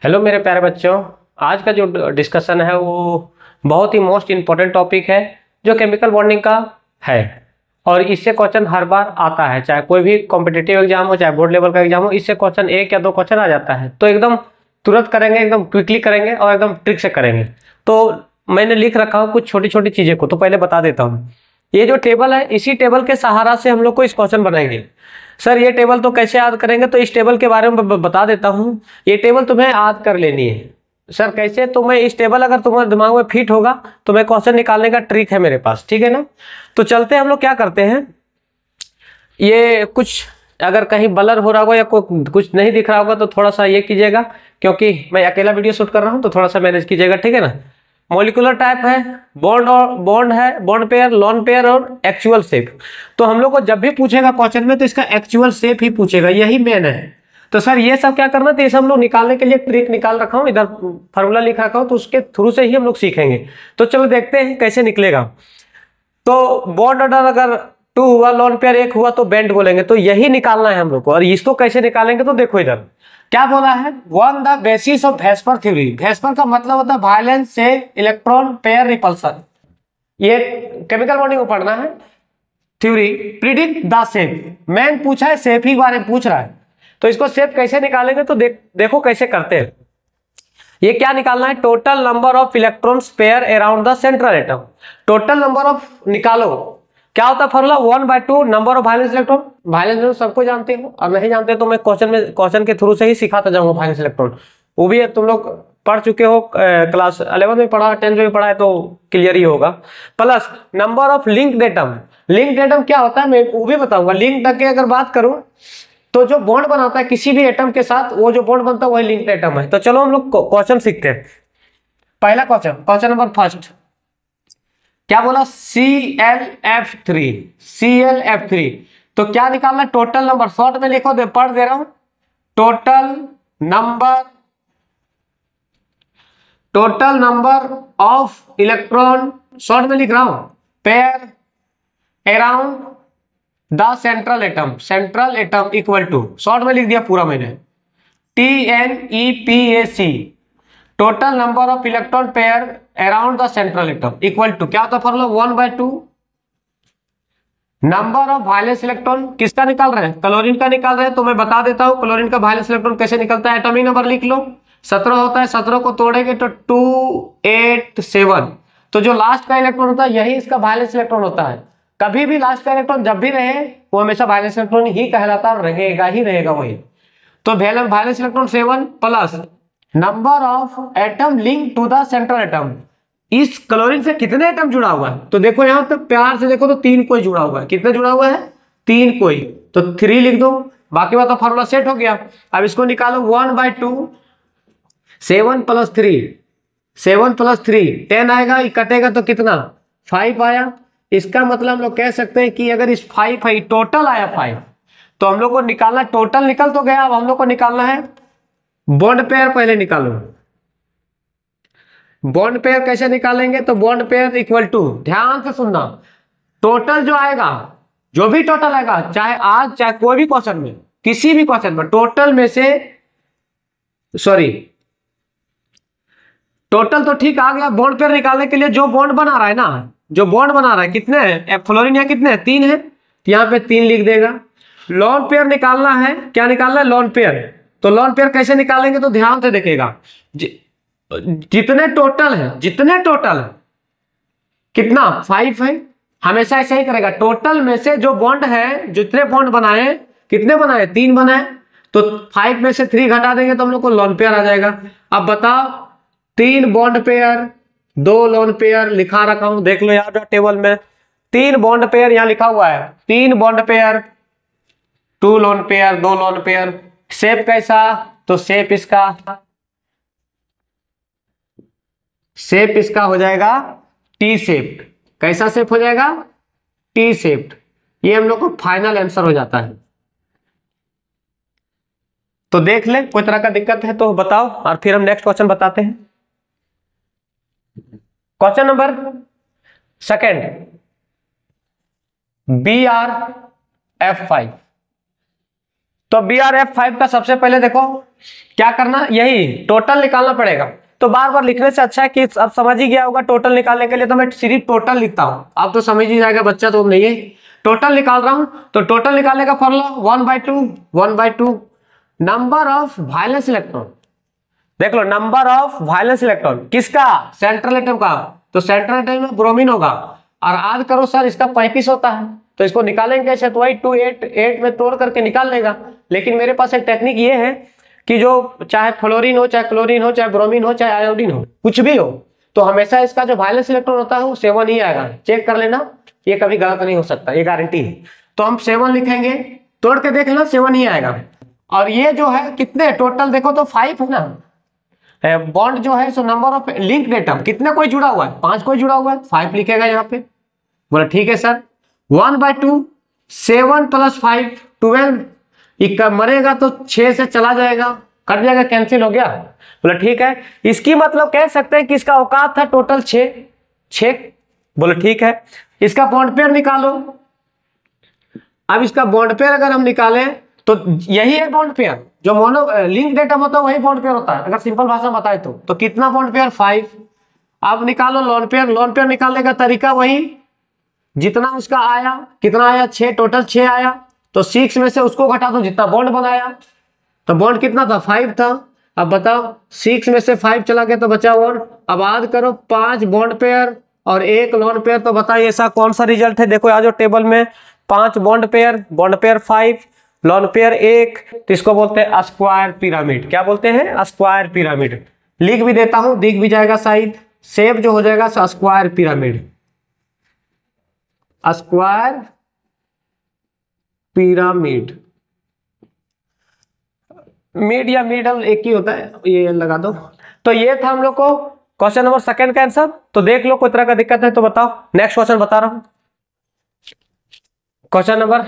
Hello मेरे प्यारे बच्चों। आज का जो डिस्कशन है वो बहुत ही मोस्ट इम्पोर्टेंट टॉपिक है जो केमिकल बॉन्डिंग का है। और इससे क्वेश्चन हर बार आता है, चाहे कोई भी कॉम्पिटिटिव एग्जाम हो, चाहे बोर्ड लेवल का एग्जाम हो, इससे क्वेश्चन एक या दो क्वेश्चन आ जाता है। तो एकदम तुरंत करेंगे, एकदम क्विकली करेंगे और एकदम ट्रिक से करेंगे। तो मैंने लिख रखा हूँ कुछ छोटी छोटी चीज़ें को, तो पहले बता देता हूँ। ये जो टेबल है, इसी टेबल के सहारा से हम लोग को इस क्वेश्चन बनाएंगे। सर ये टेबल तो कैसे याद करेंगे? तो इस टेबल के बारे में बता देता हूँ। ये टेबल तुम्हें याद कर लेनी है। सर कैसे? तो मैं इस टेबल अगर तुम्हारे दिमाग में फिट होगा तो मैं क्वेश्चन निकालने का ट्रिक है मेरे पास, ठीक है ना। तो चलते हैं, हम लोग क्या करते हैं, ये कुछ अगर कहीं ब्लर हो रहा होगा या कुछ नहीं दिख रहा होगा तो थोड़ा सा ये कीजिएगा, क्योंकि मैं अकेला वीडियो शूट कर रहा हूँ, तो थोड़ा सा मैनेज कीजिएगा, ठीक है ना। मॉलिक्यूलर टाइप है, बॉन्ड और बॉन्ड है, बॉन्ड पेयर, लोन पेयर और एक्चुअल शेप। तो हम लोग को जब भी पूछेगा क्वेश्चन में तो इसका एक्चुअल शेप ही पूछेगा, यही मेन है। तो सर ये सब क्या करना, तो ये सब हम लोग निकालने के लिए ट्रिक निकाल रखा हूँ, इधर फार्मूला लिख रखा हूँ, तो उसके थ्रू से ही हम लोग सीखेंगे। तो चलो देखते हैं कैसे निकलेगा। तो बॉन्ड ऑर्डर अगर 2 हुआ, लोन पेयर 1 हुआ तो बेंड बोलेंगे। तो यही निकालना है हम लोग को। और इसको कैसे निकालेंगे तो देखो इधर क्या बोला है, one the basis of VSEPR theory. VSEPR का मतलब होता है वायलेंस से इलेक्ट्रॉन पेयर रिपल्सन। ये केमिकल बॉन्डिंग को पढ़ना है। Theory predict the shape, man पूछा है शेप ही बारे में पूछ रहा है, तो इसको शेप कैसे निकालेंगे तो देखो कैसे करते हैं। ये क्या निकालना है, total number of electrons pair around the central atom. Total number of निकालो, क्या होता है formula, 1/2 number of valence electron. Violence electron सबको जानते हो, और नहीं जानते तो मैं क्वेश्चन के थ्रू से ही सिखाता जाऊंगा वायलेंस इलेक्ट्रॉन। वो भी तुम लोग पढ़ चुके हो, क्लास 11 में पढ़ा, 10 में पढ़ा है, तो क्लियर ही होगा। Plus number of linked atom. Linked atom क्या होता है मैं वो भी बताऊंगा। लिंक्ड की अगर बात करूं तो जो बॉन्ड बनाता है किसी भी एटम के साथ, वो जो बॉन्ड बनता है वही लिंक्ड एटम है। तो चलो हम लोग क्वेश्चन सीखते हैं। पहला क्वेश्चन नंबर फर्स्ट क्या बोला, ClF3। ClF3 तो क्या निकालना, टोटल नंबर। शॉर्ट में लिखो, पढ़ दे रहा हूं। Total number of electron, short में लिख रहा हूं, pair around the central atom. Central atom equal to, short में लिख दिया पूरा मैंने, TNEPAC। Total number of electron pair around the central atom equal to, क्या होता है formula, 1/2 number of valence electron. किसका निकाल रहे हैं, क्लोरीन का निकाल रहे हैं। तो मैं बता देता हूं क्लोरीन का वायलेंस इलेक्ट्रॉन कैसे निकलता है। एटॉमिक नंबर लिख लो, 17 होता है। 17 को तोड़ेंगे तो 287। तो जो लास्ट का इलेक्ट्रॉन होता है यही इसका वायलेंस इलेक्ट्रॉन होता है। कभी भी लास्ट का इलेक्ट्रॉन जब भी रहे वो हमेशा वायलेंस इलेक्ट्रॉन ही कहलाता है, रहेगा ही रहेगा वही। तो valence electron 7 plus number of atom link to the central atom. इस क्लोरीन से कितने एटम जुड़ा हुआ है, तो देखो यहां तक प्यार से देखो तो 3 कोई जुड़ा हुआ है। कितने जुड़ा हुआ है, 3 कोई। तो 3 लिख दो, बाकी बात तो फॉर्मूला सेट हो गया। अब इसको निकालो, 1/2 7 + 3, 7 + 3 10 आएगा, कटेगा तो कितना, 5 आया। इसका मतलब हम लोग कह सकते हैं कि अगर इस 5 है, टोटल आया 5, तो हम लोग को निकालना, टोटल निकल तो गया, अब हम लोग को निकालना है बॉन्ड पेयर। पहले निकालो बॉन्ड पेयर। कैसे निकालेंगे, तो बॉन्ड पेयर इक्वल टू, ध्यान से सुनना, टोटल जो आएगा, जो भी टोटल आएगा, चाहे आज चाहे कोई भी क्वेश्चन में, किसी भी क्वेश्चन में, टोटल में से, सॉरी टोटल तो ठीक आ गया। बॉन्ड पेयर निकालने के लिए जो बॉन्ड बना रहा है ना, जो बॉन्ड बना रहा है, कितने हैं फ्लोरीन, यहाँ कितने हैं, 3 है, यहाँ पे 3 लिख देगा। लोन पेयर निकालना है, क्या निकालना है, लोन पेयर। तो लोन पेयर कैसे निकालेंगे, तो ध्यान से देखिएगा, जितने टोटल है कितना, 5 है, हमेशा ऐसे ही करेगा। टोटल में से जो बॉन्ड है, जितने बॉन्ड बनाए, कितने बनाए, 3 बनाए, तो 5 में से 3 घटा देंगे तो हम लोग को लोन पेयर आ जाएगा। अब बताओ, 3 बॉन्ड पेयर 2 लोन पेयर लिखा रखा हूं, देख लो यार टेबल में, 3 बॉन्ड पेयर यहां लिखा हुआ है, 3 bond pair, 2 lone pair, 2 lone pair. Shape कैसा, तो शेप इसका हो जाएगा टी शेप्ड। कैसा शेप हो जाएगा, टी शेप्ड। ये हम लोग को फाइनल आंसर हो जाता है। तो देख ले, कोई तरह का दिक्कत है तो बताओ, और फिर हम नेक्स्ट क्वेश्चन बताते हैं। Question number second, BrF5। तो BrF5 का सबसे पहले देखो क्या करना, यही टोटल निकालना पड़ेगा। तो बार बार लिखने से अच्छा है कि अब समझ ही गया होगा। टोटल निकालने के लिए तो मैं सिर्फ टोटल लिखता हूं, आप तो समझ ही जाएगा, बच्चा तो नहीं है। टोटल निकाल रहा हूं, तो टोटल निकालने का formula 1/2 number of valence electron. देख लो, नंबर ऑफ वायलेंस इलेक्ट्रॉन किसका, सेंट्रल एटम का। तो सेंट्रल एटम में ब्रोमीन होगा, और याद करो सर इसका 35 होता है, तो इसको निकालेंगे कैसे, तो वही 2 8 में तोड़ करके निकाल लेगा। लेकिन मेरे पास एक टेक्निक ये है कि जो चाहे फ्लोरीन हो, चाहे क्लोरीन हो, चाहे ब्रोमीन हो, चाहे आयोडीन हो, कुछ भी हो, तो हमेशा इसका जो वायलेंस इलेक्ट्रॉन होता है वो 7 ही आएगा। चेक कर लेना, ये कभी गलत नहीं हो सकता, ये गारंटी है। तो हम 7 लिखेंगे, तोड़ के देख लेना 7 ही आएगा। और ये जो है कितने टोटल देखो तो 5 है ना, बॉन्ड जो है so number of linked atom, कितने कोई जुड़ा हुआ है, 5 कोई जुड़ा हुआ है, 5 लिखेगा यहाँ पे। बोला ठीक है सर, 1/2 7 + 5 12, इक्का मरेगा तो 6 से चला जाएगा, कट जाएगा, कैंसिल हो गया। बोला ठीक है, इसकी मतलब कह सकते हैं कि इसका औकात था टोटल 6। बोला ठीक है, इसका बॉन्ड पेयर निकालो। अब इसका बॉन्ड पेयर अगर हम निकालें तो यही है बॉन्ड पेयर, जो मोनो लिंक एटम होता है वही बॉन्ड पेयर होता है, अगर सिंपल भाषा में बताए तो कितना बॉन्ड पेयर 5। अब निकालो लोन पेयर, लोन पेयर निकालने का तरीका वही, जितना उसका आया, कितना आया 6, टोटल 6 आया, तो 6 में से उसको घटा दो जितना बॉन्ड बनाया, तो बॉन्ड कितना था 5 था। अब बताओ 6 में से 5 चला गया तो बचा 1। अब याद करो 5 बॉन्ड पेयर और 1 लोन पेयर, तो बताइए ऐसा कौन सा रिजल्ट है। देखो आ जाओ टेबल में, 5 बॉन्ड पेयर 5, लोन पेयर 1, तो इसको बोलते हैं स्क्वायर पिरामिड। क्या बोलते हैं, स्क्वायर पिरामिड। लिख भी देता हूं, दिख भी जाएगा शायद, शेप जो हो जाएगा square pyramid, square pyramid. Mid या मिडल एक ही होता है, ये लगा दो। तो ये था हम लोग को क्वेश्चन नंबर 2 का आंसर। तो देख लो कोई तरह का दिक्कत है तो बताओ। नेक्स्ट क्वेश्चन बता रहा हूं, क्वेश्चन नंबर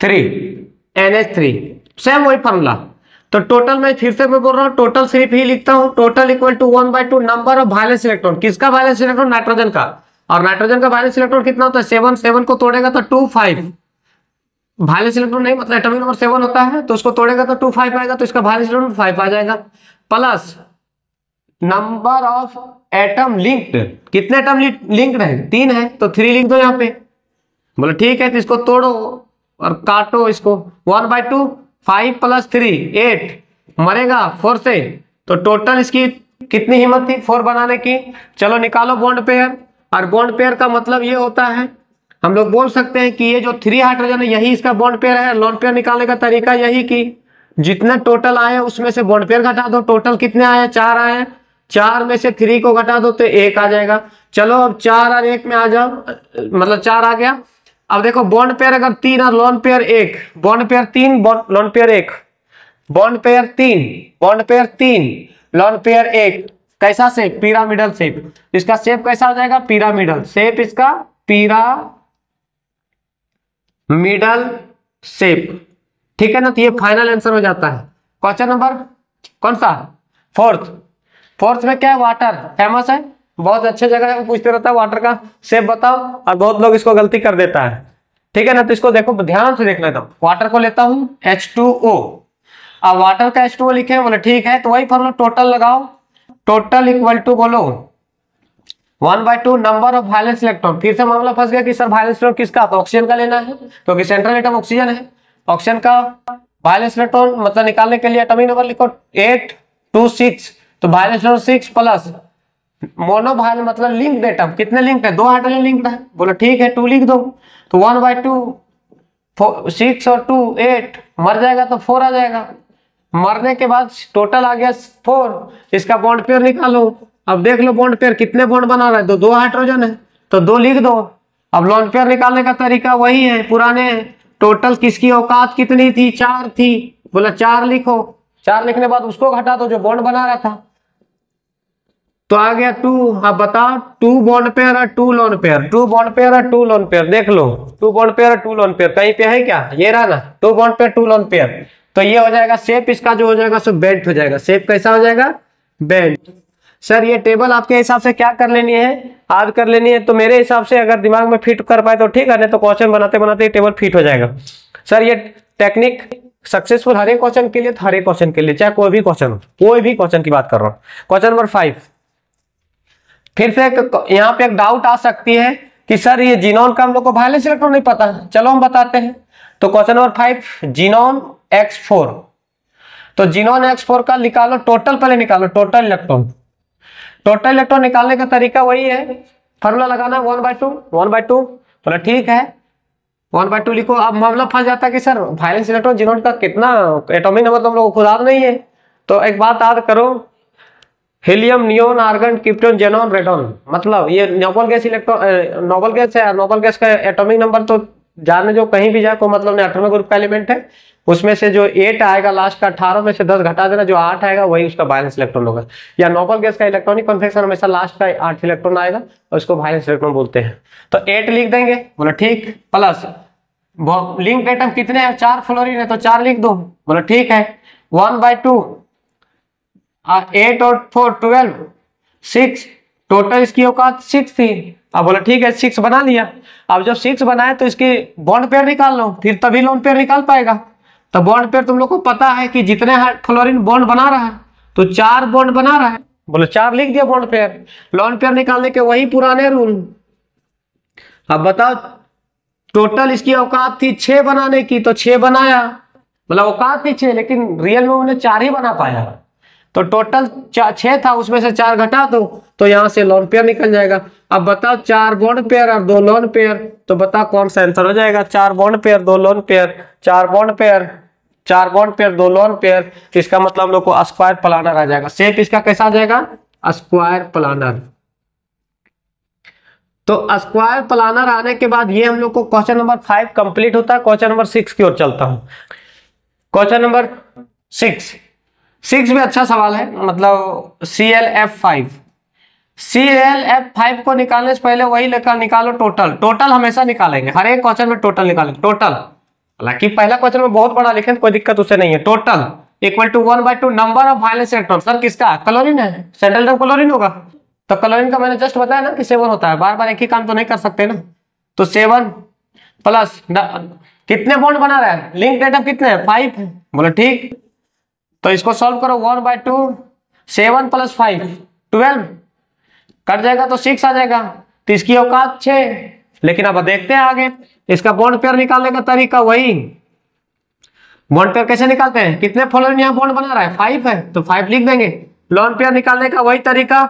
3, NH3, सेम वही फॉर्मूला। तो टोटल मैं फिर से मैं बोल रहा हूँ, टोटल सिर्फ ही लिखता हूँ, total equal to 1/2 number of valence electron. किसका वायलेंस इलेक्ट्रॉन, नाइट्रोजन का। और नाइट्रोजन का वायलेंस इलेक्ट्रॉन कितना होता है 7 को तोड़ेगा तो 2 5, वायलेंस इलेक्ट्रॉन नहीं मतलब एटॉमिक नंबर 7 होता है, तो उसको तोड़ेगा तो 2 5 आएगा, तो इसका वायलेंस इलेक्ट्रॉन 5 आ जाएगा। Plus number of atom linked, कितने एटम लिंक्ड है 3 है, तो 3 लिख दो यहाँ पे। बोले ठीक है, तो इसको तोड़ो और काटो इसको, 1/2 5 + 3 8, मरेगा 4 से, तो टोटल इसकी कितनी हिम्मत थी 4 बनाने की। चलो निकालो बॉन्ड पेयर, और बॉन्ड पेयर का मतलब ये होता है, हम लोग बोल सकते हैं कि ये जो 3 हाइड्रोजन है यही इसका बॉन्ड पेयर है। लोन पेयर निकालने का तरीका यही कि जितने टोटल आए उसमें से बॉन्ड पेयर घटा दो। टोटल कितने आए 4 आए, 4 में से 3 को घटा दो तो 1 आ जाएगा। चलो अब 4 और 1 में आ जाओ, मतलब 4 आ गया। अब देखो बॉन्ड पेयर अगर 3 और lone pair 1, bond pair 3 lone pair 1, bond pair 3 bond pair 3 lone pair 1, कैसा शेप, पिरामिडल शेप। इसका शेप कैसा हो जाएगा, पिरामिडल शेप, इसका मिडल शेप, ठीक है ना। तो ये फाइनल आंसर हो जाता है। क्वेश्चन नंबर कौन सा, 4th में क्या है, वाटर फेमस है, बहुत अच्छे जगह है, पूछते रहता है वाटर का शेप बताओ, और बहुत लोग इसको गलती कर देता है, ठीक है ना। तो इसको देखो ध्यान से देखना था। वाटर को लेता हूं H2O, अब वाटर का H2O लिखे, बोले ठीक है, तो वही फॉर्मूला टोटल लगाओ, टोटल इक्वल टू बोलो 1/2 नंबर ऑफ वायलेंस इलेक्ट्रॉन। फिर से मामला फंस गया कि सर वायलेंस इलेक्ट्रॉन किसका, तो ऑक्सीजन का लेना है, क्योंकि सेंट्रल एटम ऑक्सीजन है। ऑक्सीजन का वायलेंस इलेक्ट्रॉन मतलब निकालने के लिए एटॉमिक नंबर लिखो 8 2 6, तो valence electron 6 plus mono violence मतलब लिंक्ड एटम, कितने लिंक्ड है 2 हाइड्रोजन लिंक्ड है। बोलो ठीक है 2 लिख दो, तो 1/2 6 और 2 8, मर जाएगा तो 4 आ जाएगा। मरने के बाद टोटल आ गया 4, इसका बॉन्ड पेयर निकालो। अब देख लो बॉन्ड पेयर कितने बॉन्ड बना रहा है, तो 2 हाइड्रोजन है, तो 2 लिख दो। अब लोन पेयर निकालने का तरीका वही है, पुराने है। टोटल किसकी औकात कितनी थी, 4 थी, बोला 4 लिखो, 4 लिखने बाद उसको घटा दो जो बॉन्ड बना रहा था, तो आ गया 2। अब बताओ 2 बॉन्ड पेयर और 2 लोन पेयर, 2 बॉन्ड पेयर और 2 लोन पेयर, देख लो 2 बॉन्ड पेयर और 2 लोन पेयर कहीं पे है क्या, ये रहा ना 2 बॉन्ड पेयर 2 लोन पेयर। तो ये हो जाएगा शेप, इसका जो हो जाएगा सो बेंट हो जाएगा। शेप कैसा हो जाएगा, बेंट। सर ये टेबल आपके हिसाब से क्या कर लेनी है, याद कर लेनी है। तो मेरे हिसाब से अगर दिमाग में फिट कर पाए तो ठीक है, नहीं तो क्वेश्चन बनाते बनाते टेबल फिट हो जाएगा। सर ये टेक्निक सक्सेसफुल हर एक क्वेश्चन के लिए, हर एक क्वेश्चन के लिए, चाहे कोई भी क्वेश्चन हो, कोई भी क्वेश्चन की बात कर रहा हूं। क्वेश्चन नंबर 5, फिर से यहाँ पे एक डाउट आ सकती है कि सर ये जीनोन का हम लोग को वायलेंस इलेक्ट्रॉन नहीं पता, चलो हम बताते हैं। तो क्वेश्चन नंबर 5, जीनोन X4। तो जीनोन X4 का निकालो टोटल, पहले निकालो टोटल इलेक्ट्रॉन। टोटल इलेक्ट्रॉन निकालने का तरीका वही है, फार्मूला लगाना 1/2, 1/2। बोला ठीक है, 1/2 लिखो। अब मामला फंस जाता है कि सर वायलेंस इलेक्ट्रॉन जीनोन का कितना एटॉमिक नंबर तो हम लोग को खुद याद नहीं है। तो एक बात याद करो, helium, neon, argon, krypton, xenon, radon, मतलब ये noble gas electron, noble gas है। नोबल गैस का एटॉमिक नंबर तो जाने जो कहीं भी जाए कोई मतलब नहीं, एटॉमिक ग्रुप का एलिमेंट है। उसमें से जो 8 आएगा लास्ट का, 18 में से 10 घटा देना, जो 8 आएगा वही उसका वायलेंस इलेक्ट्रॉन होगा। या नोबल गैस का इलेक्ट्रॉनिक कॉन्फिगरेशन हमेशा लास्ट का 8 इलेक्ट्रॉन आएगा और उसको वायलेंस इलेक्ट्रॉन बोलते हैं। तो 8 लिख देंगे, बोला ठीक, प्लस लिंक एटम कितने हैं, 4 फ्लोरीन है तो 4 लिख दो, बोला ठीक है। 1/2, 8 और 4 12, 6, टोटल इसकी औकात 6 थी। अब बोला ठीक है 6 बना लिया। अब जब 6 बनाए तो इसकी बॉन्ड पेयर निकाल लो, फिर तभी लोन पेयर निकाल पाएगा। तो बॉन्ड पेयर तुम लोग को पता है कि जितने फ्लोरीन बॉन्ड बना रहा है तो 4 बॉन्ड बना रहा है, बोले 4 लिख दिया बॉन्ड पेयर। लोन पेयर निकालने के वही पुराने रूल। अब बताओ टोटल इसकी औकात थी 6 बनाने की, तो 6 बनाया, मतलब औकात थी 6 लेकिन रियल में उन्हें 4 ही बना पाया। तो टोटल 6 था, उसमें से 4 घटा दो तो यहां से लोन पेयर निकल जाएगा। अब बताओ 4 बॉन्ड पेयर और 2 लोन पेयर, तो बताओ कौन सा आंसर हो जाएगा। 4 bond pair 2 lone pair, 4 bond pair 4 bond pair 2 lone pair, इसका मतलब हम लोग को स्क्वायर प्लानर आ जाएगा। शेप इसका कैसा आ जाएगा, स्क्वायर प्लानर। तो स्क्वायर प्लानर आने के बाद ये हम लोग को क्वेश्चन नंबर 5 कंप्लीट होता है। क्वेश्चन नंबर 6 की ओर चलता हूं। क्वेश्चन नंबर 6 भी अच्छा सवाल है, मतलब ClF5। ClF5 को निकालने से पहले वही निकालो टोटल हमेशा निकालेंगे, हर एक क्वेश्चन में टोटल निकालेंगे। टोटल, हालांकि पहला क्वेश्चन में बहुत बड़ा लिखे कोई दिक्कत उससे नहीं है। Total equal to 1/2 number of valence electron. Sir किसका, क्लोरीन है, सेंट्रल एटम क्लोरीन होगा। तो क्लोरीन का मैंने जस्ट बताया ना कि 7 होता है, बार बार एक ही काम तो नहीं कर सकते ना। तो 7 प्लस कितने बॉन्ड बना रहा है, लिंक एटम कितने हैं, 5 है, बोले ठीक। तो इसको सॉल्व करो, 1/2, 7 + 5 12, कट जाएगा तो 6 आ जाएगा। तो इसकी औकात 6। लेकिन अब देखते हैं आगे, इसका बॉन्ड पेयर निकालने का तरीका वही। बॉन्ड पेयर कैसे निकालते हैं, कितने फ्लोरीन यहाँ बॉन्ड बना रहा है, 5 है तो 5 लिख देंगे। लोन पेयर निकालने का वही तरीका,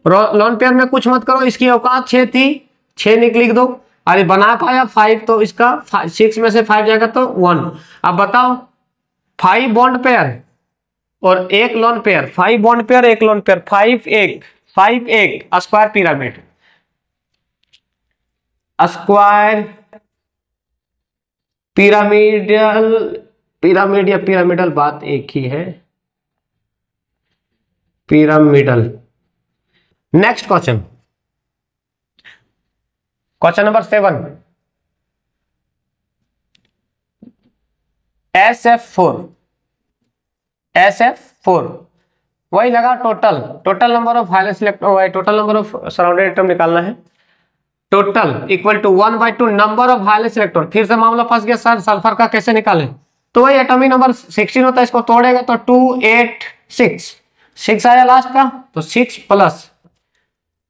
लोन पेयर में कुछ मत करो, इसकी औकात 6 थी, 6 लिख दो। अरे बना पाया 5 तो इसका 6 में से 5 जाएगा तो 1। अब बताओ 5 बॉन्ड पेयर और 1 lone pair, 5 bond pair 1 lone pair, 5 1 square pyramid. Square pyramid या पिरामिडल बात एक ही है, pyramidal. Next question, question number 7, SF4 वही लगा total number of valence electron, total number of surrounded atom निकालना है। Total equal to 1/2 number of valence electron. फिर से मामला फंस गया, सर सल्फर का कैसे निकालें। तो वही एटॉमिक नंबर 16 होता है, इसको तोड़ेगा तो 2 8 6 आया लास्ट का, तो 6 प्लस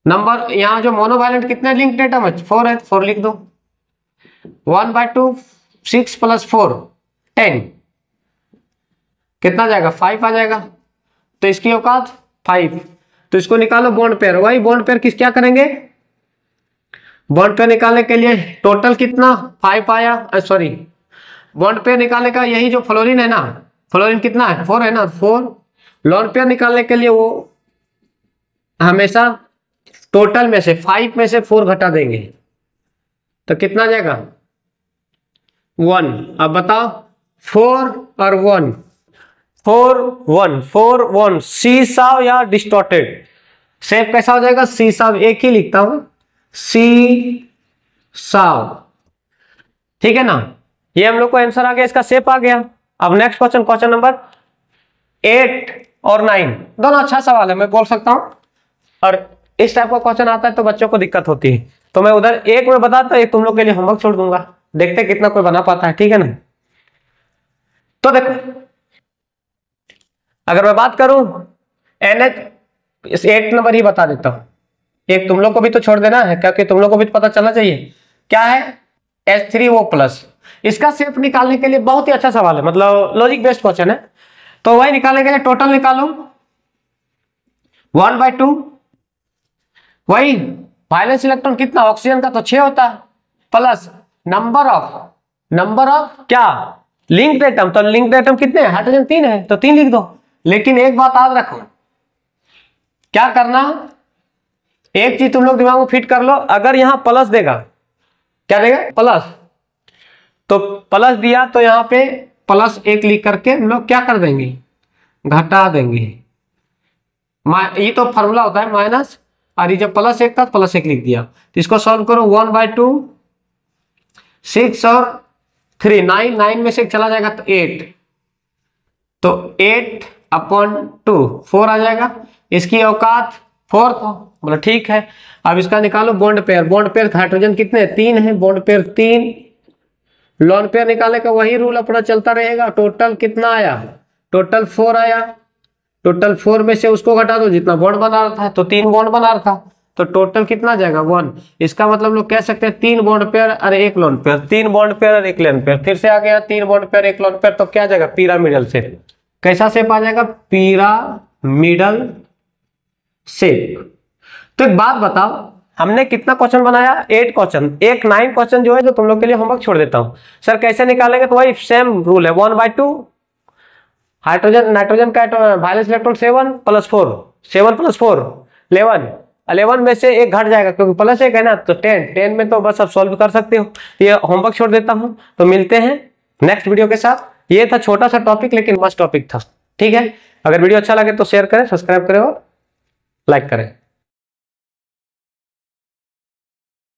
नंबर, यहाँ जो मोनोवायलेंट कितने लिंक्ड एटम है, 4 है, 4 लिख दो। 1/2 6 + 4 10, कितना जाएगा, 5 आ जाएगा। तो इसकी औकात 5। तो इसको निकालो बॉन्ड पेयर, वही बॉन्ड पेयर क्या करेंगे, बॉन्ड पेयर निकालने के लिए टोटल कितना 5 आया, सॉरी बॉन्ड पेयर निकालने का यही जो फ्लोरीन है ना, फ्लोरीन कितना है 4 है ना, 4। लोन पेयर निकालने के लिए वो हमेशा टोटल में से 5 में से 4 घटा देंगे, तो कितना जाएगा 1। अब बताओ 4 और 1, 4 1 सी साव या डिस्टॉर्टेड, शेप कैसा हो जाएगा, सी साव, एक ही लिखता हूं, सी साव, ठीक है ना। ये हम लोग को आंसर आ गया, इसका शेप आ गया। अब नेक्स्ट क्वेश्चन, क्वेश्चन नंबर 8 और 9 दोनों अच्छा सवाल है, मैं बोल सकता हूं। और इस टाइप का क्वेश्चन आता है तो बच्चों को दिक्कत होती है, तो मैं उधर एक में बताता हूं, एक तुम लोग के लिए होमवर्क छोड़ दूंगा, देखते कितना कोई बना पाता है, ठीक है ना। तो देखो अगर मैं बात करूं NH, इस 8 नंबर ही बता देता हूं, एक तुम लोग को भी तो छोड़ देना है क्योंकि तुम लोग को भी तो पता चलना चाहिए क्या है H3O+। इसका शेप निकालने के लिए बहुत ही अच्छा सवाल है, मतलब लॉजिक बेस्ड क्वेश्चन है। तो वही निकालने के लिए टोटल निकालो 1/2, वही वैलेंस इलेक्ट्रॉन कितना, ऑक्सीजन का तो 6 होता है, प्लस नंबर ऑफ क्या लिंक्ड एटम, तो लिंक्ड एटम कितने हैं, हाइड्रोजन 3 है तो 3 लिख दो। लेकिन एक बात याद रखो, क्या करना, एक चीज तुम लोग दिमाग में फिट कर लो, अगर यहां प्लस देगा, क्या देगा प्लस, तो प्लस दिया तो यहां पे +1 लिख करके हम लोग क्या कर देंगे, घटा देंगे। ये तो फॉर्मूला होता है माइनस, और ये जब +1 था +1 लिख दिया। तो इसको सॉल्व करो 1/2, 6 और 3, 9 में से चला जाएगा तो 8, तो 8/2 4 आ जाएगा। इसकी औकात 4 था, मतलब ठीक है। अब इसका निकालो बॉन्ड पेयर हाइड्रोजन कितने 3 है, बॉन्ड पेयर 3, लोन पेयर निकालने का वही रूल अपना चलता रहेगा। टोटल कितना आया, टोटल 4 आया, टोटल 4 में से उसको घटा दो जितना बॉन्ड बना रहा था, तो 3 बॉन्ड बना रहा था, तो टोटल कितना जाएगा 1। इसका मतलब लोग कह सकते हैं 3 बॉन्ड पेयर और 1 लोन पेयर, 3 बॉन्ड पेयर और 1 लोन पेयर। फिर से आ गया 3 बॉन्ड पेयर 1 लोन पेयर, तो क्या जाएगा पिरामिडल शेप। कैसा शेप आ जाएगा, पिरामिडल शेप। तो एक बात बताओ, हमने कितना क्वेश्चन बनाया, 8 क्वेश्चन, एक 9 क्वेश्चन जो है जो तुम लोग के लिए होमवर्क छोड़ देता हूं। सर कैसे निकालेंगे, तो वही सेम रूल है 1/2, हाइड्रोजन नाइट्रोजन का वैलेंस इलेक्ट्रॉन 7 + 4, 7 + 4 11 में से एक घट जाएगा क्योंकि +1 है ना, तो 10 में तो बस अब सॉल्व कर सकते हो। ये होमवर्क छोड़ देता हूं, तो मिलते हैं नेक्स्ट वीडियो के साथ। ये था छोटा सा टॉपिक लेकिन मस्त टॉपिक था, ठीक है। अगर वीडियो अच्छा लगे तो शेयर करें, सब्सक्राइब करें और लाइक करें।